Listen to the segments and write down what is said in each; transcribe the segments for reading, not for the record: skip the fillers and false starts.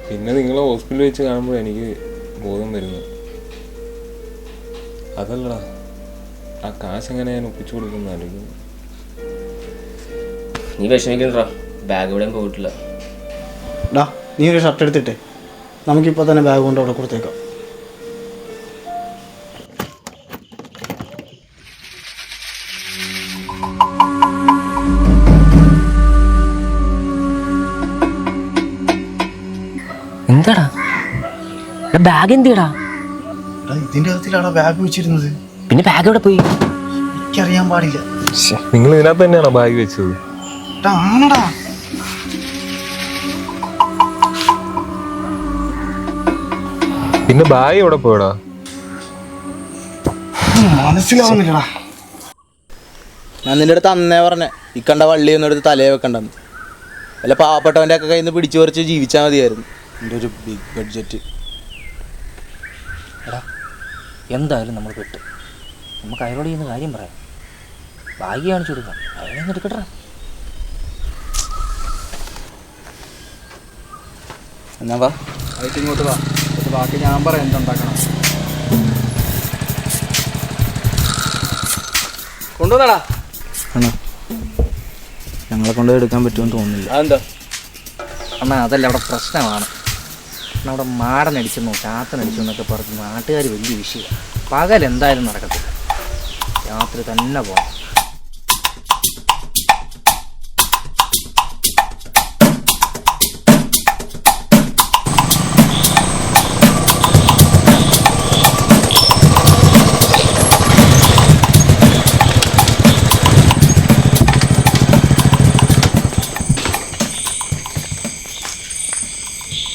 പിന്നെ നിങ്ങളെ ഹോസ്പിറ്റലിൽ വെച്ച് കാണുമ്പോൾ എനിക്ക് ബോധം വരുന്നു. അതല്ലടാ, ആ കാശ് എങ്ങനെ ഞാൻ ഒപ്പിച്ചു കൊടുക്കുന്നതായിരിക്കും. നീ വിഷമിക്കണ്ടാ, ബാഗ് എവിടെയും പോയിട്ടില്ല. ഡാ, നീ ഒരു ഷർട്ട് എടുത്തിട്ടേ നമുക്കിപ്പോൾ തന്നെ ബാഗ് കൊണ്ട് അവിടെ കൊടുത്തേക്കാം. എന്താടാ ബാഗ് എന്തിടാ? ഇതിന്റെ അകത്തിലാടാ ബാഗ് വെച്ചിരുന്നത്. പിന്നെ ബാഗ് എവിടെ പോയി? എനിക്കറിയാൻ പാടില്ല. നിങ്ങൾ ഇതിനകത്ത് തന്നെയാണോ ബാഗ് വെച്ചത്? ആണടാ. പിന്നെ ബാഗ് എവിടെ പോയടാ? മനസ്സിലാവുന്നില്ലടാ. ഞാൻ നിന്റെ അടുത്ത് അന്നേ പറഞ്ഞേ ഈ കണ്ട വള്ളിയൊന്നും എടുത്ത് തലയെ വെക്കണ്ടെന്ന്. വല്ല പാവപ്പെട്ടവൻ്റെ ഒക്കെ കയ്യിൽ നിന്ന് പിടിച്ചു പറിച്ച് ജീവിച്ചാൽ മതിയായിരുന്നു. എൻ്റെ ഒരു ബിഗ് ബഡ്ജറ്റ്. എടാ, എന്തായാലും നമ്മൾ പെട്ടു. നമുക്ക് അയാളോട് ചെയ്യുന്ന കാര്യം പറയാം. ബാഗ് കാണിച്ചു കൊടുക്കാം, അയാളെ എടുക്കട്ടെ. എന്നാ വാ, ആയിട്ട് ഇങ്ങോട്ട് വാ. ബാക്കി ഞാൻ പറയാം എന്തുണ്ടാക്കണം. കൊണ്ടുവന്നടാ. ആണോ? ഞങ്ങളെ കൊണ്ട് എടുക്കാൻ പറ്റുമെന്ന് തോന്നുന്നില്ല. അതെന്താ അണ്ണാ? അതല്ല, അവിടെ പ്രശ്നമാണ്. അവിടെ മാടനടിച്ചെന്നോ ചാത്തനടിച്ചോ എന്നൊക്കെ പറഞ്ഞ് നാട്ടുകാർ വലിയ വിഷയമാണ്. പകൽ എന്തായാലും നടക്കത്തില്ല, രാത്രി തന്നെ പോകണം.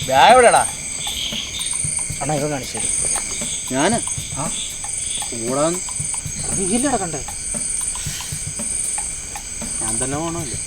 ബാഗ് എവിടെടാ? അണ്ണാ ഇവ കാണിച്ചു. ഞാൻ കൂടാൻ ഇല്ലടാ കണ്ടേ. ഞാൻ തന്നെ പോകണമല്ലോ.